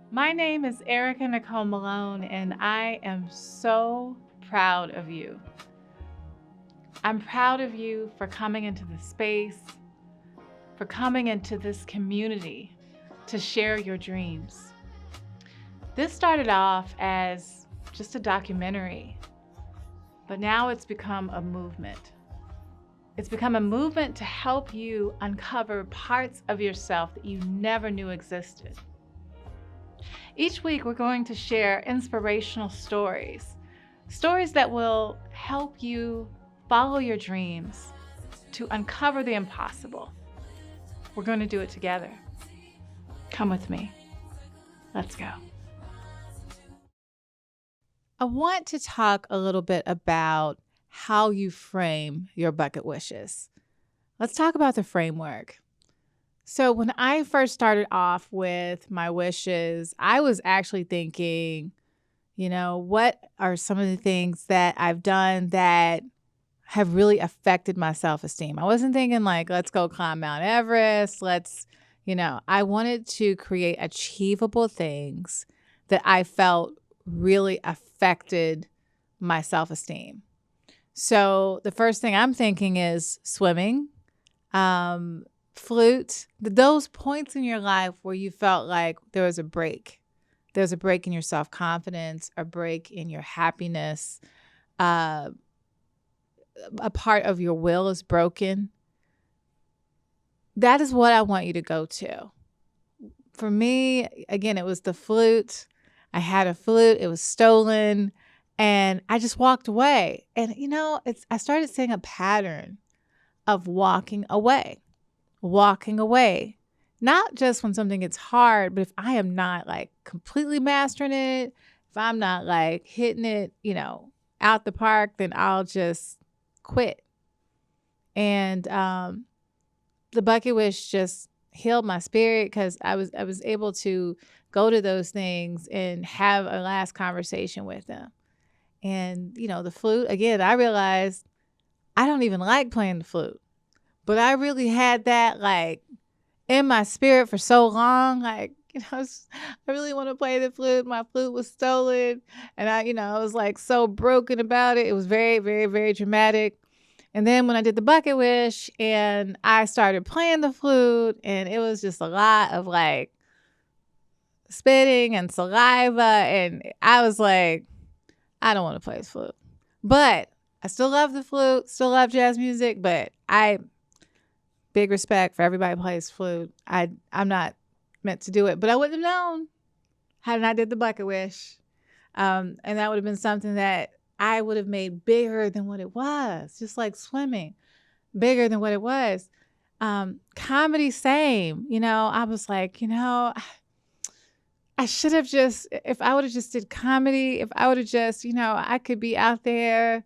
My name is Ericka Nicole Malone, and I am so proud of you. I'm proud of you for coming into this space, for coming into this community to share your dreams. This started off as just a documentary, but now it's become a movement. It's become a movement to help you uncover parts of yourself that you never knew existed. Each week, we're going to share inspirational stories that will help you follow your dreams to uncover the impossible. We're going to do it together. Come with me. Let's go. I want to talk a little bit about how you frame your bucket wishes. Let's talk about the framework. So when I first started off with my wishes, I was actually thinking, what are some of the things that I've done that have really affected my self-esteem? I wasn't thinking like, let's go climb Mount Everest. I wanted to create achievable things that I felt really affected my self-esteem. So the first thing I'm thinking is swimming, flute, those points in your life where you felt like there was a break. There's a break in your self-confidence, a break in your happiness, a part of your will is broken. That is what I want you to go to. For me, again, it was the flute. I had a flute. It was stolen. And I just walked away. And, I started seeing a pattern of walking away. Not just when something gets hard, but if I am not like completely mastering it, if I'm not like hitting it, out the park, then I'll just quit. And the Bucket Wish just healed my spirit because I was able to go to those things and have a last conversation with them. And, the flute, again, I realized I don't even like playing the flute, but I really had that like in my spirit for so long. Like, I really want to play the flute. My flute was stolen and I was like so broken about it. It was very, very, very dramatic. And then when I did the Bucket Wish and I started playing the flute, and it was just a lot of like spitting and saliva. And I was like, I don't want to play the flute. But I still love the flute, still love jazz music, but big respect for everybody who plays flute. I'm not meant to do it, but I wouldn't have known had I did the Bucket Wish. And that would have been something that I would have made bigger than what it was, just like swimming, bigger than what it was. Comedy, same. I was like, I should have if I would have just did comedy, if I would have just, I could be out there,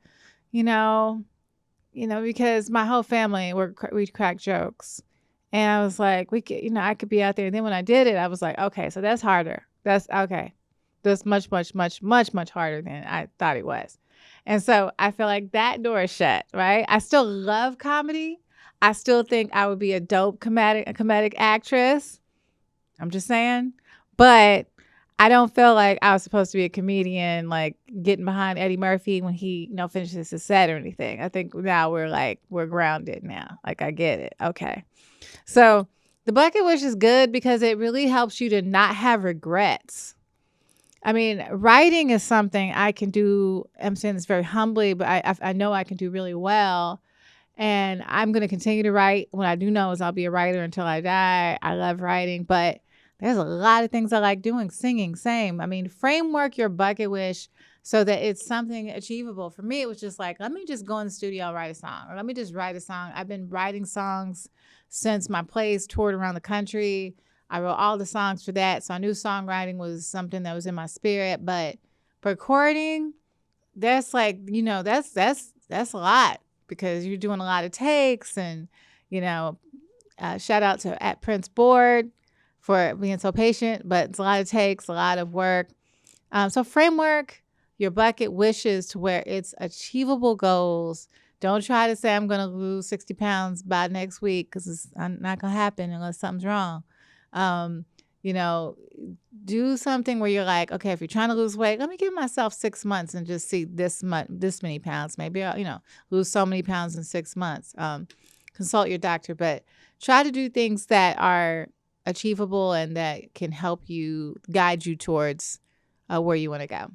because my whole family, we crack jokes. And I was like, I could be out there. And then when I did it, I was like, okay, so that's harder. That's okay. That's much, much, much, much, much harder than I thought it was. And so I feel like that door is shut, right? I still love comedy. I still think I would be a dope comedic actress. I'm just saying. But I don't feel like I was supposed to be a comedian, like getting behind Eddie Murphy when he, finishes his set or anything. I think now we're grounded now. Like, I get it. Okay. So the Bucket Wish is good because it really helps you to not have regrets. I mean, writing is something I can do. I'm saying this very humbly, but I know I can do really well. And I'm going to continue to write. What I do know is I'll be a writer until I die. I love writing, but there's a lot of things I like doing. Singing, same. I mean, framework your Bucket Wish so that it's something achievable. For me, it was just like, let me just go in the studio and write a song. Or let me just write a song. I've been writing songs since my plays toured around the country. I wrote all the songs for that. So I knew songwriting was something that was in my spirit. But recording, that's like, that's a lot because you're doing a lot of takes. And, shout out to at Prince Board for being so patient, but it's a lot of takes, a lot of work. So framework your bucket wishes to where it's achievable goals. Don't try to say I'm going to lose 60 pounds by next week because it's not going to happen unless something's wrong. You know, do something where you're like, okay, if you're trying to lose weight, let me give myself 6 months and just see this many pounds. Maybe I'll, lose so many pounds in 6 months. Consult your doctor, but try to do things that are achievable and that can help you guide you towards where you want to go.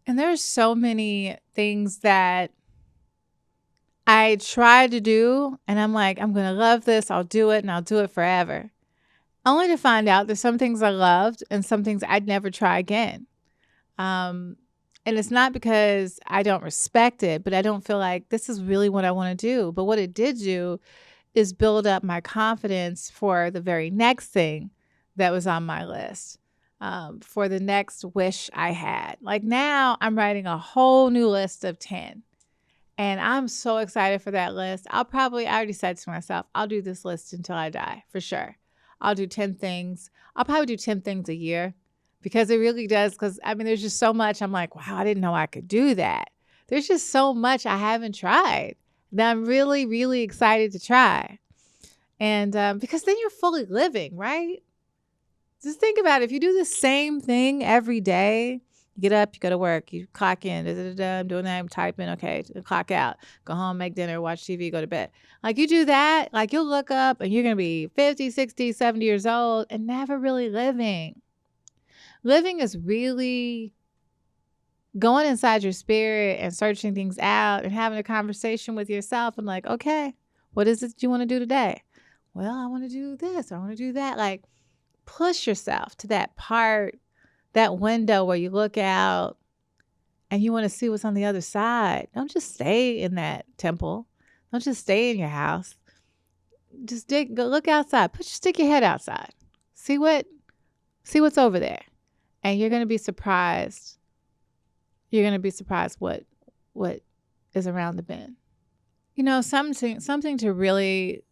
And there's so many things that I try to do, and I'm like, I'm going to love this. I'll do it, and I'll do it forever. Only to find out there's some things I loved and some things I'd never try again. And it's not because I don't respect it, but I don't feel like this is really what I want to do. But what it did do is build up my confidence for the very next thing that was on my list, for the next wish I had. Like now I'm writing a whole new list of 10. And I'm so excited for that list. I already said to myself, I'll do this list until I die, for sure. I'll do 10 things. I'll probably do 10 things a year because it really does. Because, there's just so much. I'm like, wow, I didn't know I could do that. There's just so much I haven't tried that I'm really, really excited to try. And because then you're fully living, right? Just think about it. If you do the same thing every day, you get up, you go to work, you clock in, I'm doing that, I'm typing, okay, clock out, go home, make dinner, watch TV, go to bed. Like you do that, like you'll look up and you're going to be 50, 60, 70 years old and never really living. Living is really going inside your spirit and searching things out and having a conversation with yourself and like, okay, what is it you want to do today? Well, I want to do this, I want to do that. Like push yourself to that part, that window where you look out and you want to see what's on the other side. Don't just stay in that temple. Don't just stay in your house. Just go look outside. Stick your head outside. See what's over there. And you're going to be surprised. You're going to be surprised what is around the bend. Something to really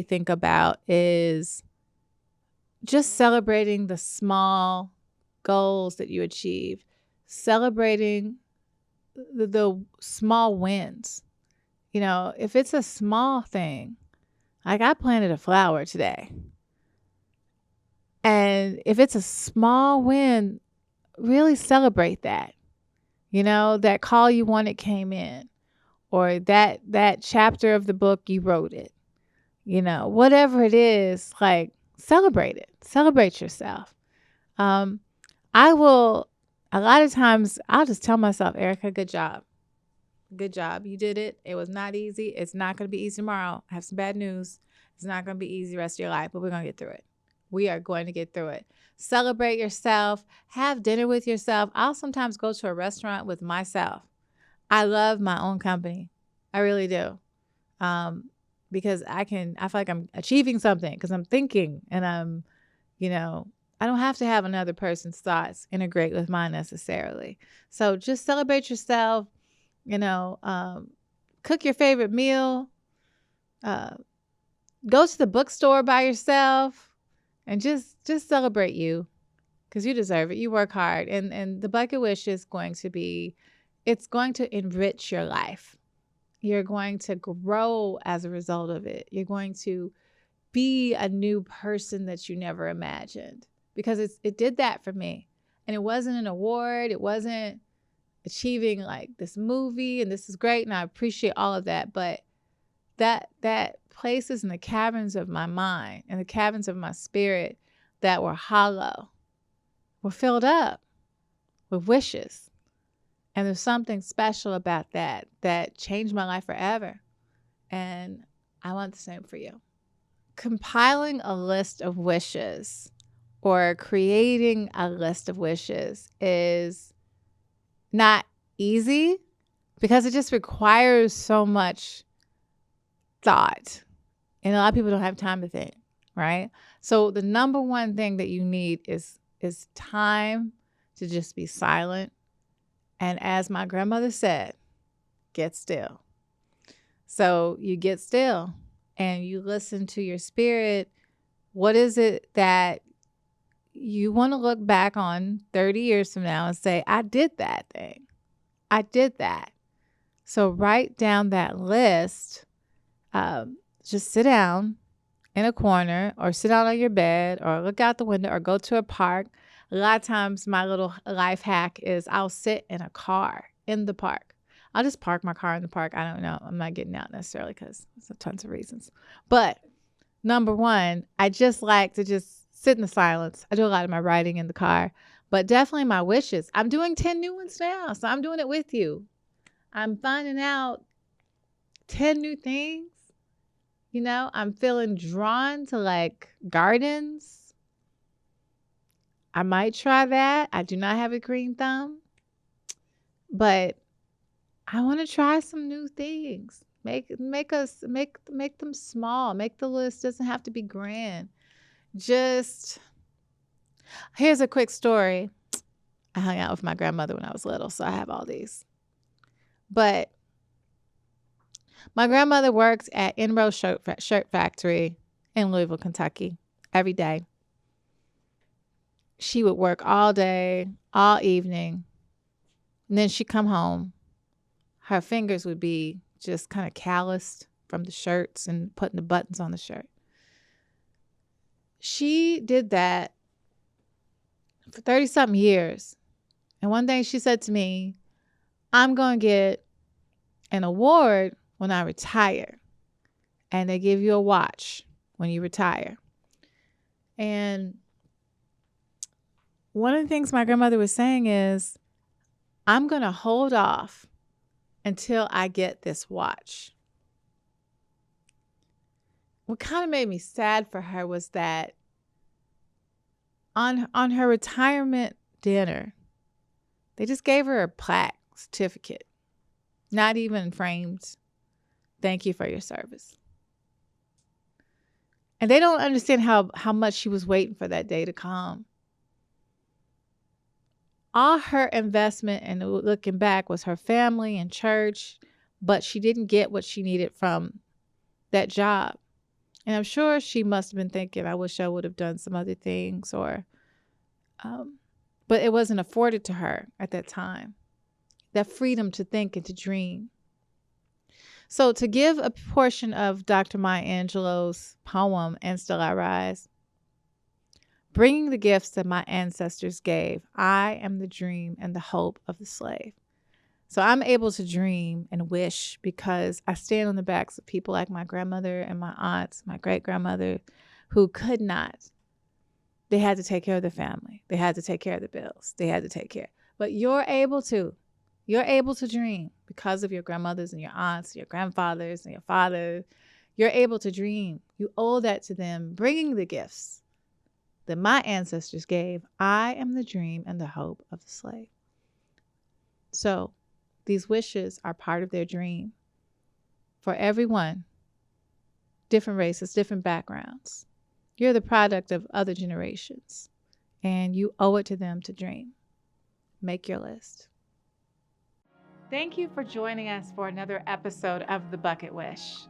think about is just celebrating the small goals that you achieve, celebrating the small wins. If it's a small thing, like I planted a flower today, and if it's a small win, really celebrate that. That call you wanted came in, or that chapter of the book you wrote it. Whatever it is, like celebrate it. Celebrate yourself. A lot of times I'll just tell myself, Ericka, good job. Good job. You did it. It was not easy. It's not going to be easy tomorrow. I have some bad news. It's not going to be easy the rest of your life, but we're going to get through it. We are going to get through it. Celebrate yourself. Have dinner with yourself. I'll sometimes go to a restaurant with myself. I love my own company. I really do. Because I feel like I'm achieving something because I'm thinking and I'm, I don't have to have another person's thoughts integrate with mine necessarily. So just celebrate yourself, cook your favorite meal, go to the bookstore by yourself and just celebrate you because you deserve it. You work hard and the Bucketwish is it's going to enrich your life. You're going to grow as a result of it. You're going to be a new person that you never imagined. Because it did that for me. And it wasn't an award. It wasn't achieving like this movie and this is great. And I appreciate all of that. But that places in the caverns of my mind and the caverns of my spirit that were hollow were filled up with wishes. And there's something special about that changed my life forever. And I want the same for you. Compiling a list of wishes or creating a list of wishes is not easy because it just requires so much thought. And a lot of people don't have time to think, right? So the number one thing that you need is time to just be silent. And as my grandmother said, get still. So you get still and you listen to your spirit. What is it that you want to look back on 30 years from now and say, I did that thing. I did that. So write down that list. Just sit down in a corner or sit out on your bed or look out the window or go to a park. A lot of times my little life hack is I'll sit in a car in the park. I'll just park my car in the park. I don't know. I'm not getting out necessarily because there's tons of reasons. But number one, I just like to just sit in the silence. I do a lot of my writing in the car, but definitely my wishes. I'm doing 10 new ones now, so I'm doing it with you. I'm finding out 10 new things. You know, I'm feeling drawn to like gardens. I might try that. I do not have a green thumb, but I want to try some new things. Make them small. Make the list doesn't have to be grand. Just here's a quick story. I hung out with my grandmother when I was little, so I have all these. But my grandmother worked at Inrow Shirt Factory in Louisville, Kentucky, every day. She would work all day, all evening, and then she'd come home. Her fingers would be just kind of calloused from the shirts and putting the buttons on the shirt. She did that for 30-something years. And one day she said to me, I'm going to get an award when I retire. And they give you a watch when you retire. And one of the things my grandmother was saying is, I'm going to hold off until I get this watch. What kind of made me sad for her was that on her retirement dinner, they just gave her a plaque certificate, not even framed. Thank you for your service. And they don't understand how much she was waiting for that day to come. All her investment and looking back was her family and church, but she didn't get what she needed from that job. And I'm sure she must have been thinking, I wish I would have done some other things, but it wasn't afforded to her at that time. That freedom to think and to dream. So to give a portion of Dr. Maya Angelou's poem, And Still I Rise, bringing the gifts that my ancestors gave, I am the dream and the hope of the slave. So I'm able to dream and wish because I stand on the backs of people like my grandmother and my aunts, my great-grandmother, who could not. They had to take care of the family. They had to take care of the bills. They had to take care. But you're able to. You're able to dream because of your grandmothers and your aunts, your grandfathers and your father. You're able to dream. You owe that to them, bringing the gifts that my ancestors gave. I am the dream and the hope of the slave. So these wishes are part of their dream for everyone, different races, different backgrounds. You're the product of other generations, and you owe it to them to dream. Make your list. Thank you for joining us for another episode of The Bucketwish.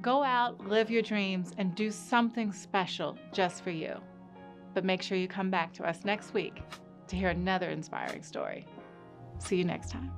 Go out, live your dreams, and do something special just for you. But make sure you come back to us next week to hear another inspiring story. See you next time.